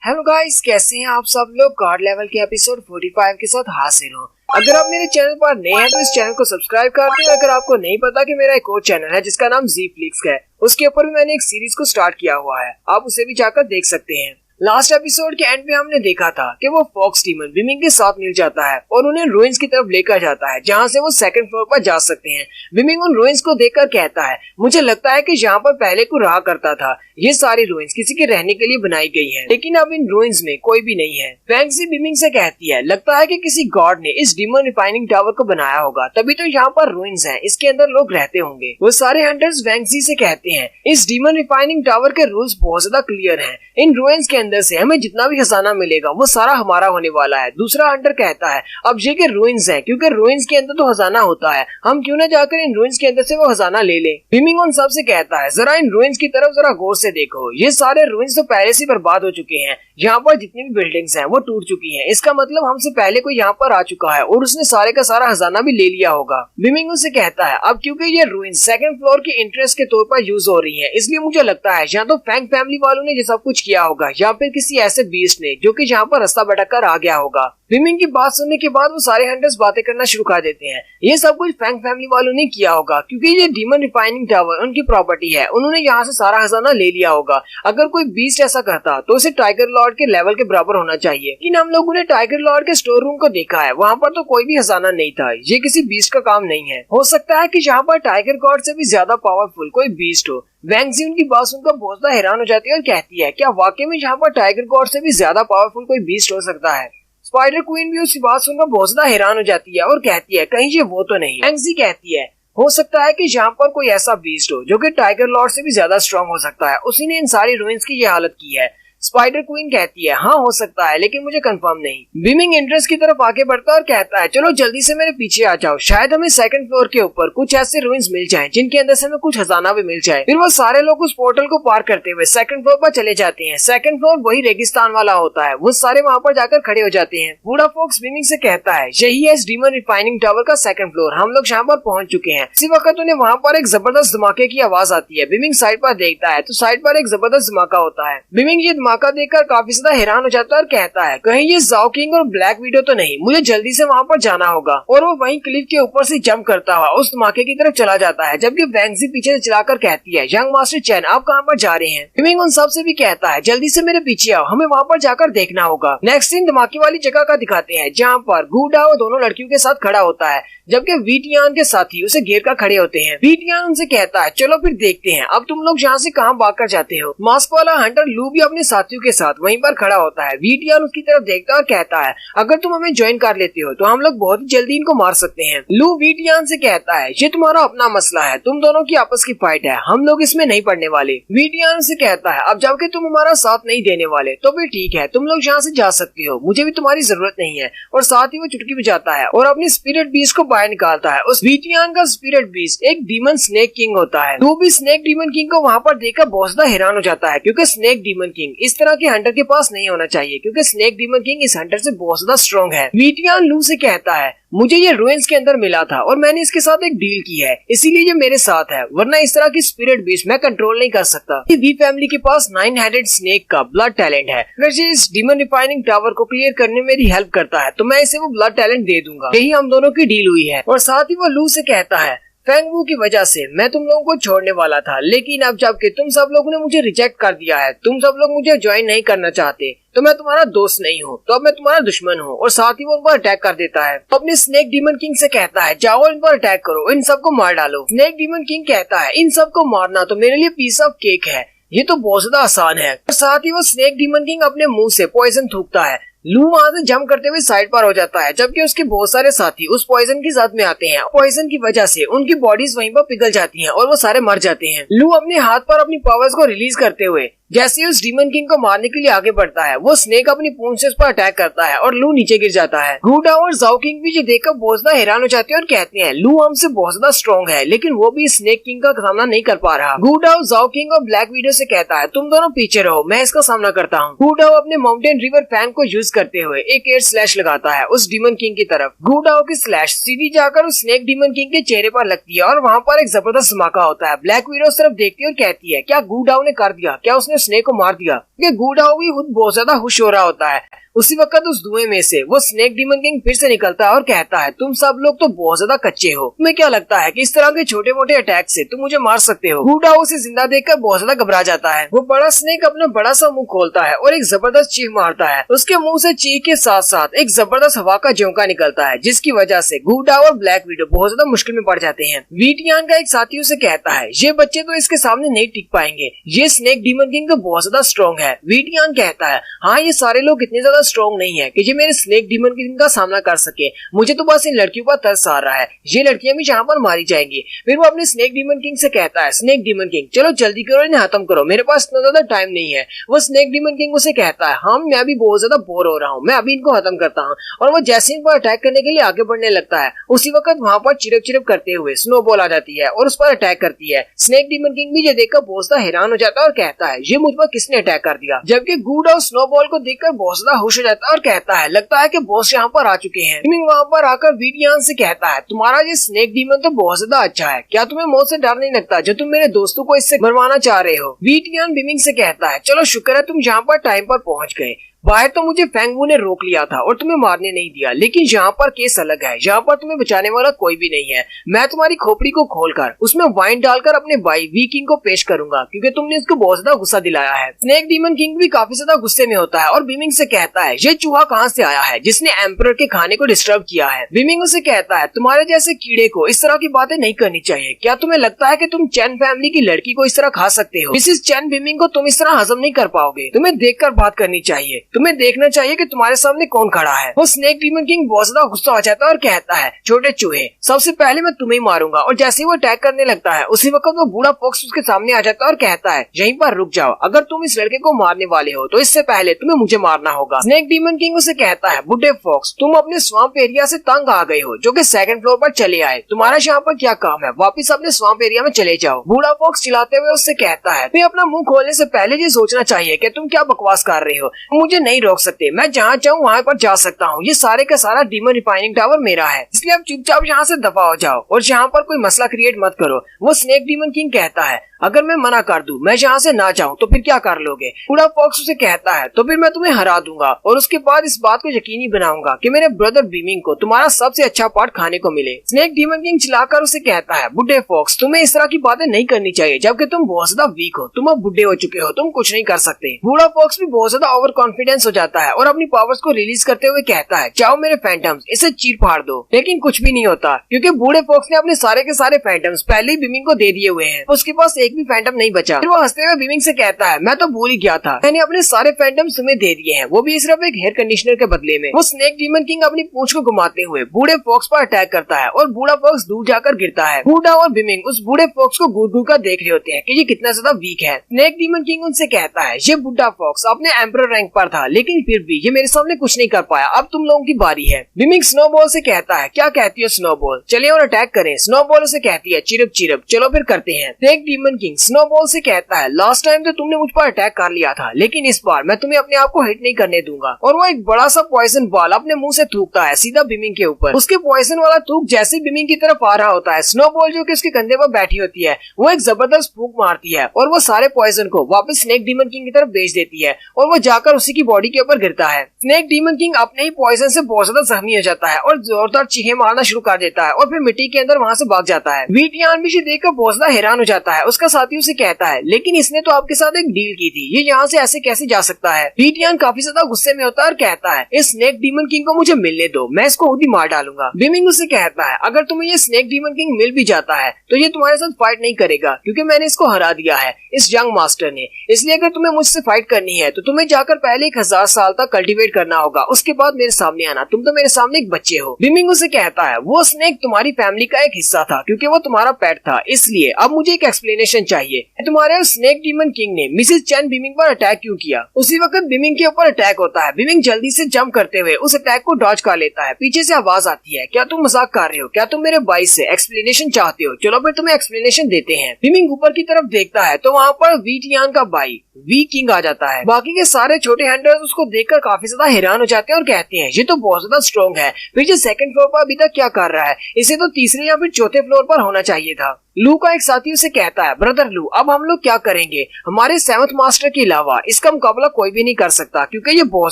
Hello guys, कैसे हैं आप सब लोग। गॉड लेवल के एपिसोड 45 के साथ हाजिर हूँ। अगर आप मेरे चैनल पर नए हैं तो इस चैनल को सब्सक्राइब कर दें। अगर आपको नहीं पता कि मेरा एक और चैनल है जिसका नाम जी फ्लिक्स है, उसके ऊपर भी मैंने एक सीरीज को स्टार्ट किया हुआ है, आप उसे भी जाकर देख सकते हैं। लास्ट एपिसोड के एंड में हमने देखा था कि वो फॉक्स डीमन विमिंग के साथ मिल जाता है और उन्हें रुइंस की तरफ लेकर जाता है, जहाँ से वो सेकंड फ्लोर पर जा सकते हैं। विमिंग उन रुइंस को देखकर कहता है, मुझे लगता है कि यहाँ पर पहले को रहा करता था। ये सारी रुइंस किसी के रहने के लिए बनाई गई है, लेकिन अब इन रुइंस में कोई भी नहीं है। वैंगजी विमिंग से कहती है, लगता है कि किसी गॉड ने इस डीमन रिफाइनिंग टावर को बनाया होगा, तभी तो यहाँ पर रुइंस हैं, इसके अंदर लोग रहते होंगे। वो सारे हंटर्स वैंगजी से कहते हैं, इस डीमन रिफाइनिंग टावर के रूल्स बहुत ज्यादा क्लियर हैं। इन रुइंस के अंदर से हमें जितना भी खजाना मिलेगा वो सारा हमारा होने वाला है। दूसरा हंटर कहता है, अब ये के रुइंस हैं, क्योंकि रुइंस के अंदर तो खजाना होता है, हम क्यों न जाकर इन रुइंस के अंदर से वो खजाना ले लें। विमिंग उन सब से कहता है, जरा इन रुइंस की तरफ जरा गौर से देखो, ये सारे रुइंस तो पहले से बर्बाद हो चुके हैं। यहाँ पर जितनी भी बिल्डिंग्स हैं वो टूट चुकी हैं। इसका मतलब हमसे पहले कोई यहाँ पर आ चुका है और उसने सारे का सारा खजाना भी ले लिया होगा। विमिंग उनसे कहता है, अब क्योंकि ये रुइंस सेकंड फ्लोर की इंटरेस्ट के तौर पर यूज हो रही है, इसलिए मुझे लगता है या तो फैंग फैमिली वालों ने ये सब कुछ किया होगा या फिर किसी ऐसे बीस्ट ने जो कि यहाँ पर रास्ता भटक कर आ गया होगा। विमिंग की बात सुनने के बाद वो सारे हंटर्स बातें करना शुरू कर देते हैं। ये सब कुछ फैंग फैमिली वालों ने किया होगा, क्योंकि ये डीमन रिफाइनिंग टावर उनकी प्रॉपर्टी है, उन्होंने यहाँ से सारा खजाना ले लिया होगा। अगर कोई बीस्ट ऐसा करता तो उसे टाइगर लॉर्ड के लेवल के बराबर होना चाहिए। लेकिन हम लोगों ने टाइगर लॉर्ड के स्टोर रूम को देखा है, वहाँ पर तो कोई भी खजाना नहीं था। ये किसी बीस्ट का काम नहीं है। हो सकता है कि यहाँ पर टाइगर गॉड से भी ज्यादा पावरफुल कोई बीस्ट हो। वैंगजी उनकी बात सुनकर बहुत ज्यादा हैरान हो जाती है और कहती है, क्या वाकई में यहाँ पर टाइगर गॉड से भी ज्यादा पावरफुल कोई बीस्ट हो सकता है। स्पाइडर क्वीन भी उसकी बात सुनकर बहुत ज्यादा हैरान हो जाती है और कहती है, कहीं ये वो तो नहीं। वैंगजी कहती है, हो सकता है कि यहाँ पर कोई ऐसा बीस्ट हो जो कि टाइगर लॉर्ड से भी ज्यादा स्ट्रॉन्ग हो सकता है, उसी ने इन सारी रुइंस की ये हालत की है। स्पाइडर क्वीन कहती है, हाँ हो सकता है, लेकिन मुझे कंफर्म नहीं। विमिंग इंटरेस्ट की तरफ आगे बढ़ता है और कहता है, चलो जल्दी से मेरे पीछे आ जाओ, शायद हमें सेकंड फ्लोर के ऊपर कुछ ऐसे रुइंस मिल जाएं जिनके अंदर से हमें कुछ खजाना भी मिल जाए। फिर वो सारे लोग उस पोर्टल को पार करते हुए सेकंड फ्लोर पर चले जाते हैं। सेकंड फ्लोर वही रेगिस्तान वाला होता है। वो सारे वहाँ पर जाकर खड़े हो जाते हैं। बूढ़ा फॉक्स विमिंग से कहता है, यही है इस डीमन रिफाइनिंग टावर का सेकंड फ्लोर, हम लोग यहाँ पर पहुंच चुके हैं। इसी वक्त उन्हें वहाँ पर एक जबरदस्त धमाके की आवाज आती है। विमिंग साइड पर देखता है तो साइड पर एक जबरदस्त धमाका होता है। विमिंग ये धमाका देखकर काफी ज्यादा हैरान हो जाता है और कहता है, कहीं ये जाओ किंग और ब्लैक विडो तो नहीं, मुझे जल्दी से वहाँ पर जाना होगा। और वो वहीं क्लिफ के ऊपर से जंप करता हुआ उस धमाके की तरफ चला जाता है, जबकि वैंगजी पीछे से चलाकर कहती है, यंग मास्टर चैन आप कहाँ पर जा रहे हैं। विमिंग उन सब से भी कहता है, जल्दी से मेरे पीछे आओ, हमें वहाँ पर जाकर देखना होगा। नेक्स्ट सीन धमाके वाली जगह का दिखाते हैं, जहाँ पर गूडाओ दोनों लड़कियों के साथ खड़ा होता है, जबकि वीटियान के साथी उसे घेर कर खड़े होते हैं। वीटियान उनसे कहता है, चलो फिर देखते हैं अब तुम लोग यहाँ से कहाँ भागकर जाते हो। मास्क वाला हंटर लू भी अपने साथियों के साथ वहीं पर खड़ा होता है। वीटियान उसकी तरफ देखता है और कहता है, अगर तुम हमें ज्वाइन कर लेते हो तो हम लोग बहुत ही जल्दी इनको मार सकते हैं। लू वीटियान से कहता है, ये तुम्हारा अपना मसला है, तुम दोनों की आपस की फाइट है, हम लोग इसमें नहीं पड़ने वाले। वीटियान से कहता है, अब जबकि तुम हमारा साथ नहीं देने वाले तो फिर ठीक है, तुम लोग यहाँ से जा सकते हो, मुझे भी तुम्हारी जरूरत नहीं है। और साथ ही वो चुटकी बजाता है और अपनी स्पिरिट बीस्ट को बाहर निकालता है। उस वीटियान का स्पिरिट बीस्ट एक डीमन स्नेक किंग होता है। लू भी स्नेक डीमन किंग को वहाँ पर देखकर बहुत ज्यादा हैरान हो जाता है, क्योंकि स्नेक डीमन किंग इस तरह के हंटर के पास नहीं होना चाहिए, क्योंकि स्नेक डीमन किंग इस हंटर से बहुत ज्यादा स्ट्रॉन्ग है। वीटियान लू से कहता है, मुझे ये रुइंस के अंदर मिला था और मैंने इसके साथ एक डील की है, इसीलिए ये मेरे साथ है, वरना इस तरह की स्पिरिट बीस्ट मैं कंट्रोल नहीं कर सकता। वी फैमिली के पास 9 हेडेड स्नेक का ब्लड टैलेंट है। अगर ये इस डीमन रिफाइनिंग टावर को क्लियर करने में मेरी हेल्प करता है तो मैं इसे वो ब्लड टैलेंट दे दूंगा। यही हम दोनों की डील हुई है। और साथ ही वो लू से कहता है, फैंग वू की वजह से मैं तुम लोगों को छोड़ने वाला था, लेकिन अब जबकि तुम सब लोगों ने मुझे रिजेक्ट कर दिया है, तुम सब लोग मुझे ज्वाइन नहीं करना चाहते, तो मैं तुम्हारा दोस्त नहीं हूँ, तो अब मैं तुम्हारा दुश्मन हूँ। और साथ ही वो उन पर अटैक कर देता है। तो अपने स्नेक डीमन किंग से कहता है, जाओ इन पर अटैक करो, इन सबको मार डालो। स्नेक डीमन किंग कहता है, इन सबको मारना तो मेरे लिए पीस ऑफ केक है, ये तो बहुत ज्यादा आसान है। और साथ ही वो स्नेक डीमन किंग अपने मुंह से पॉइजन थूकता है। लू वहाँ से जंप करते हुए साइड पर हो जाता है, जबकि उसके बहुत सारे साथी उस पॉइजन की साथ में आते हैं। पॉइजन की वजह से उनकी बॉडीज वहीं पर पिघल जाती हैं और वो सारे मर जाते हैं। लू अपने हाथ पर अपनी पावर्स को रिलीज करते हुए जैसे उस डीमन किंग को मारने के लिए आगे बढ़ता है, वो स्नेक अपनी पूंछ से उस पर अटैक करता है और लू नीचे गिर जाता है। गूडा और जाओ किंग भी ये देखकर बहुत ज्यादा हैरान हो जाते हैं और कहते हैं, लू हमसे बहुत ज्यादा स्ट्रॉन्ग है, लेकिन वो भी स्नेक किंग का सामना नहीं कर पा रहा। गूडा और जाओ किंग और ब्लैक विडो से कहता है, तुम दोनों पीछे रहो, मैं इसका सामना करता हूँ। गूडा अपने माउंटेन रिवर फैन को यूज करते हुए एक एयर स्लैश लगाता है उस डीमन किंग की तरफ। गूडा की स्लैश सीधी जाकर उस स्नेक डीमन किंग के चेहरे पर लगती है और वहाँ पर एक जबरदस्त धमाका होता है। ब्लैक विडो उस तरफ देखती है और कहती है, क्या गूडा ने कर दिया, क्या उसने स्नेक को मार दिया। गूडाओ भी खुद बहुत ज्यादा खुश हो रहा होता है। उसी वक्त उस धुएं में से वो स्नेक डीमन किंग फिर से निकलता है और कहता है, तुम सब लोग तो बहुत ज्यादा कच्चे हो। तुम्हें क्या लगता है कि इस तरह के छोटे मोटे अटैक से तुम मुझे मार सकते हो? गूडाओ उसे जिंदा देखकर बहुत ज्यादा घबरा जाता है। वो बड़ा स्नेक अपना बड़ा सा मुंह खोलता है और एक जबरदस्त चीख मारता है। उसके मुंह से चीख के साथ साथ एक जबरदस्त हवा का झोंका निकलता है, जिसकी वजह से गूडाओ और ब्लैक विडो बहुत ज्यादा मुश्किल में पड़ जाते हैं। वीटियान का एक साथी उसे कहता है, ये बच्चे तो इसके सामने नहीं टिक पाएंगे, ये स्नेक डीमन किंग तो बहुत ज्यादा स्ट्रॉन्ग है। वीटियान कहता है, हाँ ये सारे लोग इतने ज्यादा स्ट्रॉन्ग नहीं है कि ये मेरे स्नेक डीमन किंग का सामना कर सके। मुझे तो बस इन लड़कियों पर तरस आ रहा है, ये लड़कियां भी यहाँ पर मारी जाएंगी। फिर वो अपने स्नेक डीमन किंग से कहता है, स्नेक डीमन किंग चलो जल्दी करो, इन्हें खत्म करो, मेरे पास इतना ज्यादा टाइम नहीं है। वो स्नेक डीमन किंग उसे कहता है, हाँ मैं भी बहुत ज्यादा बोर हो रहा हूँ, मैं अभी इनको खत्म करता हूँ। और वो जैसे इन पर अटैक करने के लिए आगे बढ़ने लगता है, उसी वक्त वहाँ पर चिरप चिरप करते हुए स्नोबॉल आ जाती है और उस पर अटैक करती है। स्नेक डीमन किंग भी ये देखकर बहुत ज्यादा हैरान हो जाता है और कहता है, ये मुझ पर किसने अटैक कर दिया? जबकि गूडाओ स्नोबॉल को देखकर बहुत ज्यादा खुश हो जाता है और कहता है, लगता है कि बॉस यहाँ पर आ चुके हैं। डीमन वहाँ पर आकर वीटियान से कहता है, तुम्हारा ये स्नेक डीमन तो बहुत ज्यादा अच्छा है, क्या तुम्हें मौत से डर नहीं लगता जो तुम मेरे दोस्तों को इससे मरवाना चाह रहे हो? वीटियान बिमिंग से कहता है, चलो शुक्र है तुम यहाँ पर टाइम पर पहुँच गए। बाहर तो मुझे फेंगवू ने रोक लिया था और तुम्हें मारने नहीं दिया, लेकिन यहाँ पर केस अलग है, यहाँ पर तुम्हें बचाने वाला कोई भी नहीं है। मैं तुम्हारी खोपड़ी को खोलकर उसमें वाइन डालकर अपने भाई वी किंग को पेश करूंगा, क्योंकि तुमने इसको बहुत ज्यादा गुस्सा दिलाया है। स्नेक डीमन किंग भी काफी ज्यादा गुस्से में होता है और बिमिंग से कहता है, ये चूहा कहाँ से आया है जिसने एम्परर के खाने को डिस्टर्ब किया है? बिमिंग उसे कहता है, तुम्हारे जैसे कीड़े को इस तरह की बातें नहीं करनी चाहिए। क्या तुम्हें लगता है कि तुम चैन फैमिली की लड़की को इस तरह खा सकते हो? मिसिस चैन बिमिंग को तुम इस तरह हजम नहीं कर पाओगे, तुम्हें देखकर बात करनी चाहिए, तुम्हें देखना चाहिए कि तुम्हारे सामने कौन खड़ा है। वो स्नेक डीमन किंग बहुत ज्यादा गुस्सा हो जाता है और कहता है, छोटे चूहे सबसे पहले मैं तुम्हें मारूंगा। और जैसे ही वो अटैक करने लगता है, उसी वक्त वो बूढ़ा फॉक्स उसके सामने आ जाता है और कहता है, यहीं पर रुक जाओ, अगर तुम इस लड़के को मारने वाले हो तो इससे पहले तुम्हें मुझे मारना होगा। स्नेक डीमन किंग उसे कहता है, बुड्ढे फॉक्स तुम अपने स्वाम्प एरिया से तंग आ गए हो, जो कि सेकंड फ्लोर पर चले आए, तुम्हारा यहाँ पर क्या काम है? वापिस अपने स्वाम्प एरिया में चले जाओ। बूढ़ा फॉक्स चिल्लाते हुए उससे कहता है, तुम्हें अपना मुंह खोलने से पहले ये सोचना चाहिए कि तुम क्या बकवास कर रहे हो। मुझे नहीं रोक सकते, मैं जहाँ चाहूँ वहाँ पर जा सकता हूँ। ये सारे का सारा डीमन रिफाइनिंग टावर मेरा है, इसलिए आप चुपचाप यहाँ से दफा हो जाओ और यहाँ पर कोई मसला क्रिएट मत करो। वो स्नेक डीमन किंग कहता है, अगर मैं मना कर दूं, मैं यहाँ से ना जाऊँ तो फिर क्या कर लोगे? बूढ़ा फॉक्स उसे कहता है, तो फिर मैं तुम्हें हरा दूंगा और उसके बाद इस बात को यकीनी बनाऊंगा कि मेरे ब्रदर बीमिंग को तुम्हारा सबसे अच्छा पार्ट खाने को मिले। स्नेक डीमन किंग चिल्लाकर उसे कहता है, बुड्ढे फॉक्स तुम्हें इस तरह की बातें नहीं करनी चाहिए, जबकि तुम बहुत ज्यादा वीक हो, तुम अब बुढ़े हो चुके हो, तुम कुछ नहीं कर सकते। बूढ़ा फॉक्स भी बहुत ज्यादा ओवर कॉन्फिडेंस हो जाता है और अपनी पावर्स को रिलीज करते हुए कहता है, जाओ मेरे फैंटम्स, इसे चीर फाड़ दो। लेकिन कुछ भी नहीं होता, क्योंकि बूढ़े फॉक्स ने अपने सारे के सारे फैंटम्स पहले ही बीमिंग को दे दिए हुए हैं। उसके पास एक भी फैंटम नहीं बचा। फिर वो हंसते हुए बीमिंग से कहता है, मैं तो भूल ही गया था, मैंने अपने सारे फैंटम्स तुम्हें दे दिए हैं, वो भी सिर्फ एक हेयर कंडीशनर के बदले में। वो स्नेक डीमन किंग अपनी पूंछ को घुमाते हुए बूढ़े फॉक्स पर अटैक करता है और बूढ़ा फॉक्स दूर जाकर गिरता है। बूढ़ा और बीमिंग उस बूढ़े फॉक्स को घूर घूर कर देख रहे होते हैं कि ये कितना ज्यादा वीक है। स्नेक डीमन किंग उनसे कहता है, ये बूढ़ा फॉक्स अपने एम्परर रैंक पर था, लेकिन फिर भी ये मेरे सामने कुछ नहीं कर पाया, अब तुम लोगों की बारी है। बीमिंग स्नोबॉल से कहता है, क्या कहती हो स्नोबॉल, चलिए और अटैक करें। स्नोबॉल उसे कहती है, चिरप चिरप, चलो फिर करते हैं। स्नेक डीमन किंग स्नोबॉल से कहता है, लास्ट टाइम तो तुमने मुझ पर अटैक कर लिया था, लेकिन इस बार मैं तुम्हें अपने आप को हिट नहीं करने दूंगा। और वो एक बड़ा सा पॉइजन बॉल अपने मुंह से थूकता है सीधा बीमिंग के ऊपर। उसके पॉइजन वाला थूक जैसे बीमिंग की तरफ आ रहा होता है, स्नोबॉल जो कि उसके कंधे पर बैठी होती है, वो एक जबरदस्त फूंक मारती है और वो सारे पॉइजन को वापस स्नेक डीमन किंग की तरफ भेज देती है और वो जाकर उसी की बॉडी के ऊपर गिरता है। स्नेक डीमन किंग अपने ही पॉइजन से बहुत ज्यादा जख्मी हो जाता है और जोरदार चीखें मारना शुरू कर देता है और फिर मिट्टी के अंदर वहाँ से भाग जाता है। वीटियान भी देखकर बहुत ज्यादा हैरान हो जाता है। उसका साथी उसे कहता है, लेकिन इसने तो आपके साथ एक डील की थी, ये यहाँ से ऐसे कैसे जा सकता है? वीटियान काफी ज्यादा गुस्से में होता है और कहता है, इस स्नेक डीमन किंग को मुझे मिलने दो, मैं इसको खुद ही मार डालूंगा। बीमिंग उसे कहता है, अगर तुम्हें ये स्नेक डीमन किंग मिल भी जाता है तो ये तुम्हारे साथ फाइट नहीं करेगा, क्योंकि मैंने इसको हरा दिया है इस यंग मास्टर ने। इसलिए अगर तुम्हें मुझसे फाइट करनी है तो तुम्हें जाकर पहले 1000 साल तक कल्टीवेट करना होगा, उसके बाद मेरे सामने आना, तुम तो मेरे सामने एक बच्चे हो। बीमिंग उसे कहता है, वो स्नेक तुम्हारी फैमिली का एक हिस्सा था, क्योंकि वो तुम्हारा पेट था, इसलिए अब मुझे एक एक्सप्लेनेशन चाहिए, तुम्हारे स्नेक डीमन किंग ने मिसेस चैन बीमिंग पर अटैक क्यों किया? उसी वक्त बीमिंग के ऊपर अटैक होता है। बीमिंग जल्दी से जंप करते हुए उस अटैक को डॉज कर लेता है। पीछे से आवाज आती है, क्या तुम मजाक कर रहे हो? क्या तुम मेरे भाई से एक्सप्लेनेशन चाहते हो? चलो फिर तुम्हें एक्सप्लेनेशन देते हैं। बीमिंग ऊपर की तरफ देखता है तो वहाँ पर वीटियान का भाई वी किंग आ जाता है। बाकी के सारे छोटे हंटर्स उसको देखकर काफी ज्यादा हैरान हो जाते हैं और कहते हैं, ये तो बहुत ज्यादा स्ट्रॉन्ग है, फिर ये सेकंड फ्लोर पर अभी तक क्या कर रहा है? इसे तो तीसरे या फिर चौथे फ्लोर पर होना चाहिए था। लू का एक साथी उसे कहता है, ब्रदर लू, अब हम लोग क्या करेंगे? हमारे 7th मास्टर के अलावा इसका मुकाबला कोई भी नहीं कर सकता क्योंकि ये बहुत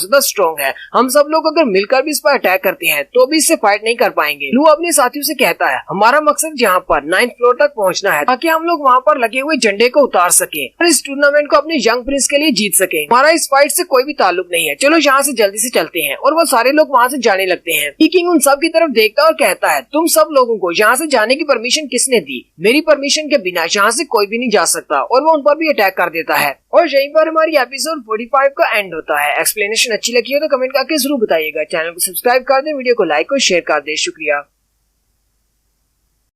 ज्यादा स्ट्रॉन्ग है। हम सब लोग अगर मिलकर भी इस पर अटैक करते हैं तो भी इससे फाइट नहीं कर पाएंगे। लू अपने साथियों से कहता है, हमारा मकसद यहाँ पर 9th फ्लोर तक पहुँचना है ताकि हम लोग वहाँ पर लगे हुए झंडे को उतार सके और इस टूर्नामेंट को अपने यंग प्रिंस के लिए जीत सके। हमारा इस फाइट से कोई भी ताल्लुक नहीं है, चलो यहाँ से जल्दी से चलते हैं। और वो सारे लोग वहाँ से जाने लगते हैं। किंग उन सब की तरफ देखता है और कहता है, तुम सब लोगों को यहाँ से जाने की परमिशन किसने दी? मेरी परमिशन के बिना यहाँ से कोई भी नहीं जा सकता। और वो उन पर भी अटैक कर देता है और यहीं पर हमारी एपिसोड 45 का एंड होता है। एक्सप्लेनेशन अच्छी लगी हो तो कमेंट करके जरूर बताइएगा। चैनल को सब्सक्राइब कर दे, वीडियो को लाइक और शेयर कर दे। शुक्रिया।